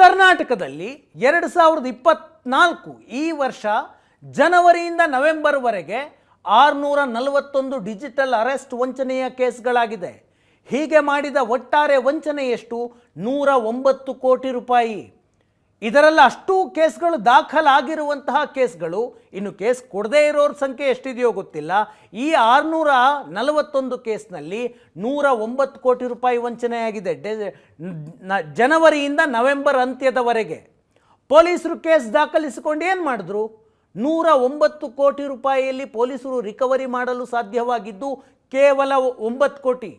ಕರ್ನಾಟಕದಲ್ಲಿ 2024 ಈ ವರ್ಷ ಜನವರಿಯಿಂದ ನವೆಂಬರ್ವರೆಗೆ 641 ಡಿಜಿಟಲ್ ಅರೆಸ್ಟ್ ವಂಚನೆಯ ಕೇಸ್ಗಳಾಗಿದೆ. ಹೀಗೆ ಮಾಡಿದ ಒಟ್ಟಾರೆ ವಂಚನೆ ಎಷ್ಟು? 109 ಕೋಟಿ ರೂಪಾಯಿ. ಇದರಲ್ಲಿ ಅಷ್ಟು ಕೇಸ್ಗಳು ದಾಖಲಾಗಿರುವಂತಹ ಕೇಸ್ಗಳು, ಇನ್ನು ಕೇಸ್ ಕೊಡದೇ ಇರೋರ ಸಂಖ್ಯೆ ಎಷ್ಟಿದೆಯೋ ಗೊತ್ತಿಲ್ಲ. ಈ 641 ಕೇಸ್ನಲ್ಲಿ 109 ಕೋಟಿ ರೂಪಾಯಿ ವಂಚನೆಯಾಗಿದೆ ಜನವರಿಯಿಂದ ನವೆಂಬರ್ ಅಂತ್ಯದವರೆಗೆ. ಪೊಲೀಸರು ಕೇಸ್ ದಾಖಲಿಸಿಕೊಂಡು ಏನು ಮಾಡಿದ್ರು? 109 ಕೋಟಿ ರೂಪಾಯಿಯಲ್ಲಿ ಪೊಲೀಸರು ರಿಕವರಿ ಮಾಡಲು ಸಾಧ್ಯವಾಗಿದ್ದು ಕೇವಲ 9 ಕೋಟಿ.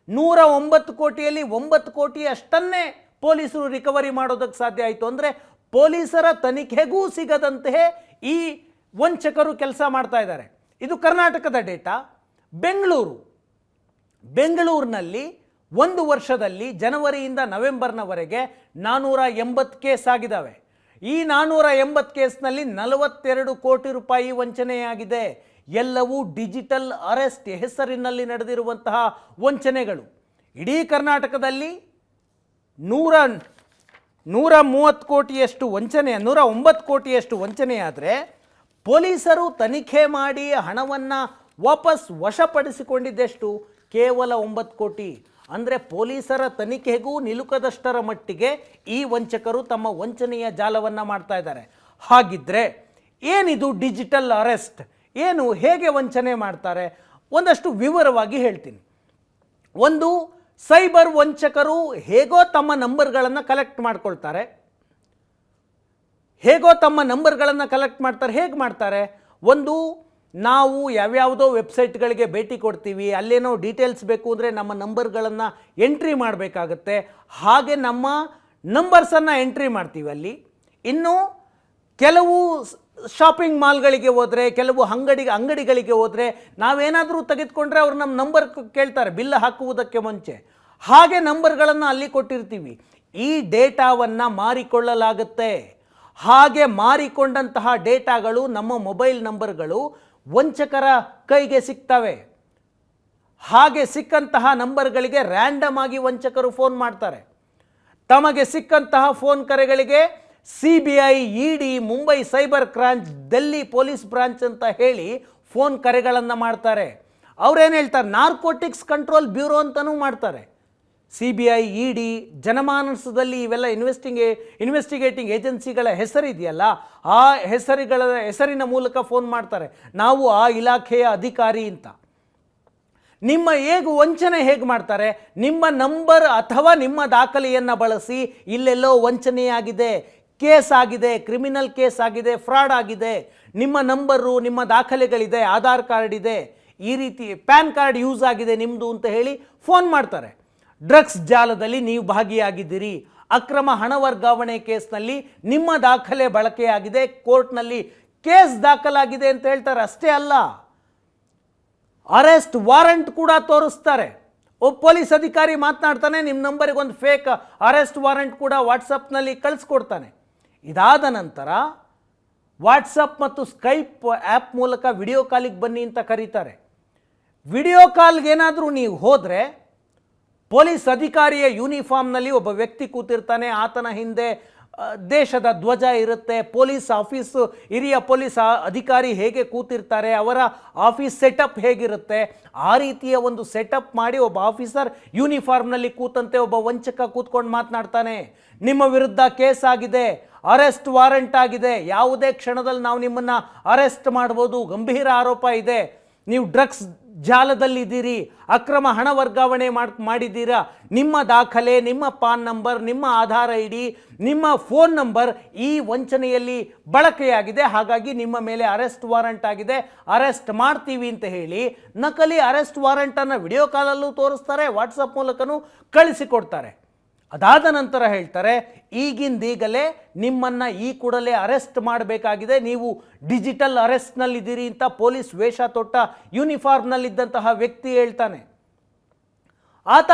109 ಕೋಟಿಯಲ್ಲಿ 9 ಕೋಟಿ ಅಷ್ಟನ್ನೇ ಪೊಲೀಸರು ರಿಕವರಿ ಮಾಡೋದಕ್ಕೆ ಸಾಧ್ಯ ಆಯಿತು. ಅಂದರೆ ಪೊಲೀಸರ ತನಿಖೆಗೂ ಸಿಗದಂತೆಯೇ ಈ ವಂಚಕರು ಕೆಲಸ ಮಾಡ್ತಾ ಇದ್ದಾರೆ. ಇದು ಕರ್ನಾಟಕದ ಡೇಟಾ. ಬೆಂಗಳೂರಿನಲ್ಲಿ ಒಂದು ವರ್ಷದಲ್ಲಿ ಜನವರಿಯಿಂದ ನವೆಂಬರ್ನವರೆಗೆ 480 ಕೇಸ್ ಆಗಿದ್ದಾವೆ. ಈ 480 ಕೇಸ್ನಲ್ಲಿ 42 ಕೋಟಿ ರೂಪಾಯಿ ವಂಚನೆಯಾಗಿದೆ. ಎಲ್ಲವೂ ಡಿಜಿಟಲ್ ಅರೆಸ್ಟ್ ಹೆಸರಿನಲ್ಲಿ ನಡೆದಿರುವಂತಹ ವಂಚನೆಗಳು. ಇಡೀ ಕರ್ನಾಟಕದಲ್ಲಿ 130 ಕೋಟಿಯಷ್ಟು ವಂಚನೆ, 109 ಕೋಟಿಯಷ್ಟು ವಂಚನೆಯಾದರೆ ಪೊಲೀಸರು ತನಿಖೆ ಮಾಡಿ ಹಣವನ್ನು ವಾಪಸ್ ವಶಪಡಿಸಿಕೊಂಡಿದ್ದೆಷ್ಟು? ಕೇವಲ 9 ಕೋಟಿ. ಅಂದರೆ ಪೊಲೀಸರ ತನಿಖೆಗೂ ನಿಲುಕದಷ್ಟರ ಮಟ್ಟಿಗೆ ಈ ವಂಚಕರು ತಮ್ಮ ವಂಚನೆಯ ಜಾಲವನ್ನು ಮಾಡ್ತಾ ಇದ್ದಾರೆ. ಹಾಗಿದ್ರೆ ಏನಿದು ಡಿಜಿಟಲ್ ಅರೆಸ್ಟ್? ಏನು, ಹೇಗೆ ವಂಚನೆ ಮಾಡ್ತಾರೆ? ಒಂದಷ್ಟು ವಿವರವಾಗಿ ಹೇಳ್ತೀನಿ. ಒಂದು, ಸೈಬರ್ ವಂಚಕರು ಹೇಗೋ ತಮ್ಮ ನಂಬರ್ಗಳನ್ನು ಕಲೆಕ್ಟ್ ಮಾಡ್ಕೊಳ್ತಾರೆ. ಹೇಗೆ ಮಾಡ್ತಾರೆ? ಒಂದು, ನಾವು ಯಾವ್ಯಾವುದೋ ವೆಬ್ಸೈಟ್ಗಳಿಗೆ ಭೇಟಿ ಕೊಡ್ತೀವಿ, ಅಲ್ಲೇನೋ ಡೀಟೇಲ್ಸ್ ಬೇಕು ಅಂದರೆ ನಮ್ಮ ನಂಬರ್ಗಳನ್ನು ಎಂಟ್ರಿ ಮಾಡಬೇಕಾಗತ್ತೆ. ಹಾಗೆ ನಮ್ಮ ನಂಬರ್ಸನ್ನು ಎಂಟ್ರಿ ಮಾಡ್ತೀವಿ ಅಲ್ಲಿ. ಇನ್ನು ಕೆಲವು ಶಾಪಿಂಗ್ ಮಾಲ್ಗಳಿಗೆ ಹೋದರೆ, ಕೆಲವು ಅಂಗಡಿಗಳಿಗೆ ಹೋದರೆ ನಾವೇನಾದರೂ ತೆಗೆದುಕೊಂಡ್ರೆ ಅವ್ರು ನಮ್ಮ ನಂಬರ್ ಕೇಳ್ತಾರೆ ಬಿಲ್ ಹಾಕುವುದಕ್ಕೆ ಮುಂಚೆ. ಹಾಗೆ ನಂಬರ್ಗಳನ್ನು ಅಲ್ಲಿ ಕೊಟ್ಟಿರ್ತೀವಿ. ಈ ಡೇಟಾವನ್ನು ಮಾರಿಕೊಳ್ಳಲಾಗುತ್ತೆ. ಹಾಗೆ ಮಾರಿಕೊಂಡಂತಹ ಡೇಟಾಗಳು, ನಮ್ಮ ಮೊಬೈಲ್ ನಂಬರ್ಗಳು ವಂಚಕರ ಕೈಗೆ ಸಿಗ್ತವೆ. ಹಾಗೆ ಸಿಕ್ಕಂತಹ ನಂಬರ್ಗಳಿಗೆ ರ್ಯಾಂಡಮ್ ಆಗಿ ವಂಚಕರು ಫೋನ್ ಮಾಡ್ತಾರೆ. ತಮಗೆ ಸಿಕ್ಕಂತಹ ಫೋನ್ ಕರೆಗಳಿಗೆ CBI, ED, Mumbai cyber crime, Delhi police branch ಅಂತ ಹೇಳಿ ಫೋನ್ ಕರೆಗಳನ್ನು ಮಾಡ್ತಾರೆ. ಅವ್ರೇನು ಹೇಳ್ತಾರೆ? ನಾರ್ಕೋಟಿಕ್ಸ್ ಕಂಟ್ರೋಲ್ ಬ್ಯೂರೋ ಅಂತಲೂ ಮಾಡ್ತಾರೆ. CBI, ED, ಜನಮಾನಸದಲ್ಲಿ ಇವೆಲ್ಲ ಇನ್ವೆಸ್ಟಿಗೇಟಿಂಗ್ ಏಜೆನ್ಸಿಗಳ ಹೆಸರಿದೆಯಲ್ಲ, ಆ ಹೆಸರಿನ ಮೂಲಕ ಫೋನ್ ಮಾಡ್ತಾರೆ, ನಾವು ಆ ಇಲಾಖೆಯ ಅಧಿಕಾರಿ ಅಂತ. ನಿಮ್ಮ ವಂಚನೆ ಹೇಗೆ ಮಾಡ್ತಾರೆ? ನಿಮ್ಮ ನಂಬರ್ ಅಥವಾ ನಿಮ್ಮ ದಾಖಲೆಯನ್ನು ಬಳಸಿ ಇಲ್ಲೆಲ್ಲೋ ವಂಚನೆಯಾಗಿದೆ, ಕೇಸ್ ಆಗಿದೆ, ಕ್ರಿಮಿನಲ್ ಕೇಸ್ ಆಗಿದೆ, ಫ್ರಾಡ್ ಆಗಿದೆ, ನಿಮ್ಮ ನಂಬರು, ನಿಮ್ಮ ದಾಖಲೆಗಳಿದೆ, ಆಧಾರ್ ಕಾರ್ಡ್ ಇದೆ, ಈ ರೀತಿ ಪ್ಯಾನ್ ಕಾರ್ಡ್ ಯೂಸ್ ಆಗಿದೆ ನಿಮ್ಮದು ಅಂತ ಹೇಳಿ ಫೋನ್ ಮಾಡ್ತಾರೆ. ಡ್ರಗ್ಸ್ ಜಾಲದಲ್ಲಿ ನೀವು ಭಾಗಿಯಾಗಿದ್ದೀರಿ, ಅಕ್ರಮ ಹಣ ವರ್ಗಾವಣೆ ಕೇಸ್ನಲ್ಲಿ ನಿಮ್ಮ ದಾಖಲೆ ಬಳಕೆಯಾಗಿದೆ, ಕೋರ್ಟ್ನಲ್ಲಿ ಕೇಸ್ ದಾಖಲಾಗಿದೆ ಅಂತ ಹೇಳ್ತಾರೆ. ಅಷ್ಟೇ ಅಲ್ಲ, ಅರೆಸ್ಟ್ ವಾರೆಂಟ್ ಕೂಡ ತೋರಿಸ್ತಾರೆ. ಒಬ್ಬ ಪೊಲೀಸ್ ಅಧಿಕಾರಿ ಮಾತನಾಡ್ತಾನೆ, ನಿಮ್ಮ ನಂಬರಿಗೆ ಒಂದು ಫೇಕ್ ಅರೆಸ್ಟ್ ವಾರೆಂಟ್ ಕೂಡ ವಾಟ್ಸಪ್ನಲ್ಲಿ ಕಳಿಸ್ಕೊಡ್ತಾನೆ. ಇದಾದ ನಂತರ ವಾಟ್ಸಪ್ ಮತ್ತು ಸ್ಕೈಪ್ ಆ್ಯಪ್ ಮೂಲಕ ವಿಡಿಯೋ ಕಾಲಿಗೆ ಬನ್ನಿ ಅಂತ ಕರೀತಾರೆ. ವಿಡಿಯೋ ಕಾಲ್ಗೆ ಏನಾದರೂ ನೀವು ಹೋದರೆ ಪೊಲೀಸ್ ಅಧಿಕಾರಿಯ ಯೂನಿಫಾರ್ಮ್ನಲ್ಲಿ ಒಬ್ಬ ವ್ಯಕ್ತಿ ಕೂತಿರ್ತಾನೆ. ಆತನ ಹಿಂದೆ ದೇಶದ ಧ್ವಜ ಇರುತ್ತೆ. ಹಿರಿಯ ಪೊಲೀಸ್ ಅಧಿಕಾರಿ ಹೇಗೆ ಕೂತಿರ್ತಾರೆ, ಅವರ ಆಫೀಸ್ ಸೆಟಪ್ ಹೇಗಿರುತ್ತೆ, ಆ ರೀತಿಯ ಒಂದು ಸೆಟಪ್ ಮಾಡಿ ಒಬ್ಬ ಆಫೀಸರ್ ಯೂನಿಫಾರ್ಮ್ನಲ್ಲಿ ಕೂತಂತೆ ಒಬ್ಬ ವಂಚಕ ಕೂತ್ಕೊಂಡು ಮಾತನಾಡ್ತಾನೆ. ನಿಮ್ಮ ವಿರುದ್ಧ ಕೇಸ್ ಆಗಿದೆ, ಅರೆಸ್ಟ್ ವಾರೆಂಟ್ ಆಗಿದೆ, ಯಾವುದೇ ಕ್ಷಣದಲ್ಲಿ ನಾವು ನಿಮ್ಮನ್ನು ಅರೆಸ್ಟ್ ಮಾಡ್ಬೋದು, ಗಂಭೀರ ಆರೋಪ ಇದೆ, ನೀವು ಡ್ರಗ್ಸ್ ಜಾಲದಲ್ಲಿದ್ದೀರಿ, ಅಕ್ರಮ ಹಣ ವರ್ಗಾವಣೆ ಮಾಡಿದ್ದೀರಾ, ನಿಮ್ಮ ದಾಖಲೆ, ನಿಮ್ಮ ಪಾನ್ ನಂಬರ್, ನಿಮ್ಮ ಆಧಾರ್ ID, ನಿಮ್ಮ ಫೋನ್ ನಂಬರ್ ಈ ವಂಚನೆಯಲ್ಲಿ ಬಳಕೆಯಾಗಿದೆ, ಹಾಗಾಗಿ ನಿಮ್ಮ ಮೇಲೆ ಅರೆಸ್ಟ್ ವಾರೆಂಟ್ ಆಗಿದೆ, ಅರೆಸ್ಟ್ ಮಾಡ್ತೀವಿ ಅಂತ ಹೇಳಿ ನಕಲಿ ಅರೆಸ್ಟ್ ವಾರೆಂಟನ್ನು ವಿಡಿಯೋ ಕಾಲಲ್ಲೂ ತೋರಿಸ್ತಾರೆ, ವಾಟ್ಸಪ್ ಮೂಲಕನೂ ಕಳಿಸಿಕೊಡ್ತಾರೆ. ಅದಾದ ನಂತರ ಹೇಳ್ತಾರೆ, ಈಗಿಂದೀಗಲೇ ನಿಮ್ಮನ್ನು ಈ ಕೂಡಲೇ ಅರೆಸ್ಟ್ ಮಾಡಬೇಕಾಗಿದೆ, ನೀವು ಡಿಜಿಟಲ್ ಅರೆಸ್ಟ್ನಲ್ಲಿದ್ದೀರಿ ಅಂತ ಪೊಲೀಸ್ ವೇಷ ತೊಟ್ಟ ಯೂನಿಫಾರ್ಮ್ನಲ್ಲಿದ್ದಂತಹ ವ್ಯಕ್ತಿ ಹೇಳ್ತಾನೆ. ಆತ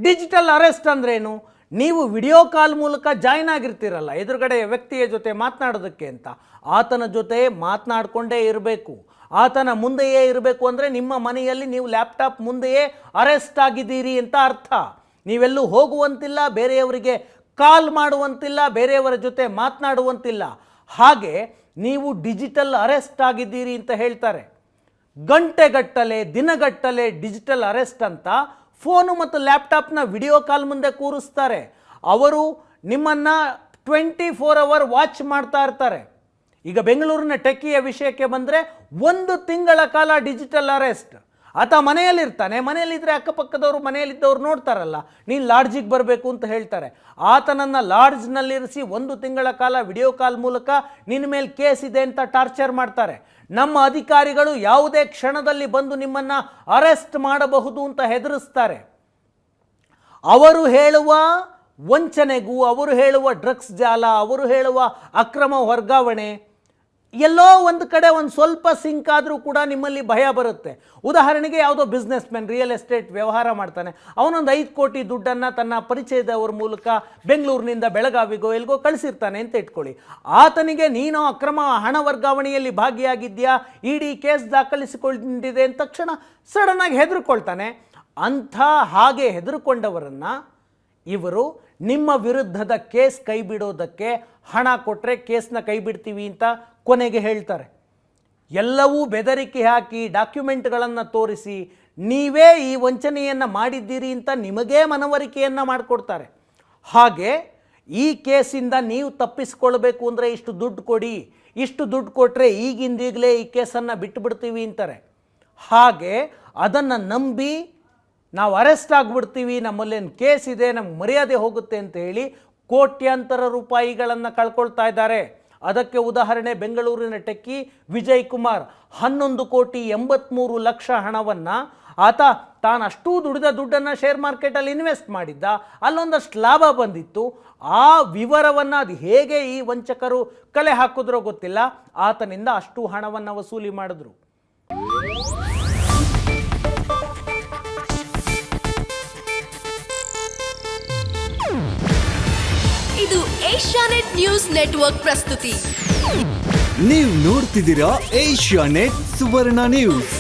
ಡಿಜಿಟಲ್ ಅರೆಸ್ಟ್ ಅಂದ್ರೇನು? ನೀವು ವಿಡಿಯೋ ಕಾಲ್ ಮೂಲಕ ಜಾಯ್ನ್ ಆಗಿರ್ತೀರಲ್ಲ ಎದುರುಗಡೆ ವ್ಯಕ್ತಿಯ ಜೊತೆ ಮಾತನಾಡೋದಕ್ಕೆ ಅಂತ, ಆತನ ಜೊತೆ ಮಾತನಾಡಿಕೊಂಡೇ ಇರಬೇಕು, ಆತನ ಮುಂದೆಯೇ ಇರಬೇಕು. ಅಂದರೆ ನಿಮ್ಮ ಮನೆಯಲ್ಲಿ ನೀವು ಲ್ಯಾಪ್ಟಾಪ್ ಮುಂದೆಯೇ ಅರೆಸ್ಟ್ ಆಗಿದ್ದೀರಿ ಅಂತ ಅರ್ಥ. ನೀವೆಲ್ಲೂ ಹೋಗುವಂತಿಲ್ಲ, ಬೇರೆಯವರಿಗೆ ಕಾಲ್ ಮಾಡುವಂತಿಲ್ಲ, ಬೇರೆಯವರ ಜೊತೆ ಮಾತನಾಡುವಂತಿಲ್ಲ. ಹಾಗೆ ನೀವು ಡಿಜಿಟಲ್ ಅರೆಸ್ಟ್ ಆಗಿದ್ದೀರಿ ಅಂತ ಹೇಳ್ತಾರೆ. ಗಂಟೆಗಟ್ಟಲೆ ದಿನಗಟ್ಟಲೆ ಡಿಜಿಟಲ್ ಅರೆಸ್ಟ್ ಅಂತ ಫೋನು ಮತ್ತು ಲ್ಯಾಪ್ಟಾಪ್ನ ವಿಡಿಯೋ ಕಾಲ್ ಮುಂದೆ ಕೂರಿಸ್ತಾರೆ. ಅವರು ನಿಮ್ಮನ್ನು 24 ಅವರ್ ವಾಚ್ ಮಾಡ್ತಾ ಇರ್ತಾರೆ. ಈಗ ಬೆಂಗಳೂರಿನ ಟೆಕ್ಕಿಯ ವಿಷಯಕ್ಕೆ ಬಂದರೆ 1 ತಿಂಗಳ ಕಾಲ ಡಿಜಿಟಲ್ ಅರೆಸ್ಟ್. ಆತ ಮನೆಯಲ್ಲಿರ್ತಾನೆ, ಮನೆಯಲ್ಲಿದ್ದರೆ ಅಕ್ಕಪಕ್ಕದವರು ಮನೆಯಲ್ಲಿದ್ದವ್ರು ನೋಡ್ತಾರಲ್ಲ, ನೀನು ಲಾಡ್ಜಿಗೆ ಬರಬೇಕು ಅಂತ ಹೇಳ್ತಾರೆ. ಆತನನ್ನು ಲಾಡ್ಜ್ನಲ್ಲಿರಿಸಿ 1 ತಿಂಗಳ ಕಾಲ ವಿಡಿಯೋ ಕಾಲ್ ಮೂಲಕ ನಿನ್ನ ಮೇಲೆ ಕೇಸ್ ಇದೆ ಅಂತ ಟಾರ್ಚರ್ ಮಾಡ್ತಾರೆ. ನಮ್ಮ ಅಧಿಕಾರಿಗಳು ಯಾವುದೇ ಕ್ಷಣದಲ್ಲಿ ಬಂದು ನಿಮ್ಮನ್ನು ಅರೆಸ್ಟ್ ಮಾಡಬಹುದು ಅಂತ ಹೆದರಿಸ್ತಾರೆ. ಅವರು ಹೇಳುವ ವಂಚನೆಗೂ, ಅವರು ಹೇಳುವ ಡ್ರಗ್ಸ್ ಜಾಲ, ಅವರು ಹೇಳುವ ಅಕ್ರಮ ವರ್ಗಾವಣೆ ಎಲ್ಲೋ ಒಂದು ಕಡೆ ಒಂದು ಸ್ವಲ್ಪ ಸಿಂಕ್ ಆದರೂ ಕೂಡ ನಿಮ್ಮಲ್ಲಿ ಭಯ ಬರುತ್ತೆ. ಉದಾಹರಣೆಗೆ ಯಾವುದೋ ಬಿಸ್ನೆಸ್ ಮ್ಯಾನ್ ರಿಯಲ್ ಎಸ್ಟೇಟ್ ವ್ಯವಹಾರ ಮಾಡ್ತಾನೆ, ಅವನೊಂದು 5 ಕೋಟಿ ದುಡ್ಡನ್ನು ತನ್ನ ಪರಿಚಯದವರ ಮೂಲಕ ಬೆಂಗಳೂರಿನಿಂದ ಬೆಳಗಾವಿಗೋ ಎಲ್ಗೋ ಕಳಿಸಿರ್ತಾನೆ ಅಂತ ಇಟ್ಕೊಳ್ಳಿ. ಆತನಿಗೆ ನೀನು ಅಕ್ರಮ ಹಣ ವರ್ಗಾವಣೆಯಲ್ಲಿ ಭಾಗಿಯಾಗಿದ್ಯಾ, ಇಡಿ ಕೇಸ್ ದಾಖಲಿಸಿಕೊಂಡಿದೆ ಅಂದ ತಕ್ಷಣ ಸಡನ್ನಾಗಿ ಹೆದರ್ಕೊಳ್ತಾನೆ. ಅಂಥ ಹಾಗೆ ಹೆದರ್ಕೊಂಡವರನ್ನು ಇವರು ನಿಮ್ಮ ವಿರುದ್ಧದ ಕೇಸ್ ಕೈ ಬಿಡೋದಕ್ಕೆ ಹಣ ಕೊಟ್ಟರೆ ಕೇಸ್ನ ಕೈ ಬಿಡ್ತೀವಿ ಅಂತ ಕೊನೆಗೆ ಹೇಳ್ತಾರೆ. ಎಲ್ಲವೂ ಬೆದರಿಕೆ ಹಾಕಿ ಡಾಕ್ಯುಮೆಂಟ್ಗಳನ್ನು ತೋರಿಸಿ ನೀವೇ ಈ ವಂಚನೆಯನ್ನು ಮಾಡಿದ್ದೀರಿ ಅಂತ ನಿಮಗೇ ಮನವರಿಕೆಯನ್ನು ಮಾಡಿಕೊಡ್ತಾರೆ. ಹಾಗೆ ಈ ಕೇಸಿಂದ ನೀವು ತಪ್ಪಿಸ್ಕೊಳ್ಬೇಕು ಅಂದರೆ ಇಷ್ಟು ದುಡ್ಡು ಕೊಡಿ, ಇಷ್ಟು ದುಡ್ಡು ಕೊಟ್ಟರೆ ಈಗಿಂದೀಗಲೇ ಈ ಕೇಸನ್ನು ಬಿಟ್ಟುಬಿಡ್ತೀವಿ ಅಂತಾರೆ. ಹಾಗೆ ಅದನ್ನು ನಂಬಿ ನಾವು ಅರೆಸ್ಟ್ ಆಗಿಬಿಡ್ತೀವಿ, ನಮ್ಮಲ್ಲೇನು ಕೇಸ್ ಇದೆ, ನಮ್ಗೆ ಮರ್ಯಾದೆ ಹೋಗುತ್ತೆ ಅಂತ ಹೇಳಿ ಕೋಟ್ಯಾಂತರ ರೂಪಾಯಿಗಳನ್ನು ಕಳ್ಕೊಳ್ತಾ ಇದ್ದಾರೆ. ಅದಕ್ಕೆ ಉದಾಹರಣೆ ಬೆಂಗಳೂರಿನ ಟೆಕ್ಕಿ ವಿಜಯ್ ಕುಮಾರ್. 11,83,00,000 ಹಣವನ್ನು ಆತ ತಾನಷ್ಟೂ ದುಡಿದ ದುಡ್ಡನ್ನು ಶೇರ್ ಮಾರ್ಕೆಟಲ್ಲಿ ಇನ್ವೆಸ್ಟ್ ಮಾಡಿದ್ದ, ಅಲ್ಲೊಂದಷ್ಟು ಲಾಭ ಬಂದಿತ್ತು. ಆ ವಿವರವನ್ನು ಅದು ಹೇಗೆ ಈ ವಂಚಕರು ಕಲೆ ಹಾಕಿದ್ರೋ ಗೊತ್ತಿಲ್ಲ, ಆತನಿಂದ ಅಷ್ಟು ಹಣವನ್ನು ವಸೂಲಿ ಮಾಡಿದ್ರು. ಇದು ಏಷ್ಯಾನೆಟ್ ನ್ಯೂಸ್ ನೆಟ್ವರ್ಕ್ ಪ್ರಸ್ತುತಿ. ನೀವು ನೋಡ್ತಿದ್ದೀರಾ ಏಷ್ಯಾನೆಟ್ ಸುವರ್ಣ ನ್ಯೂಸ್.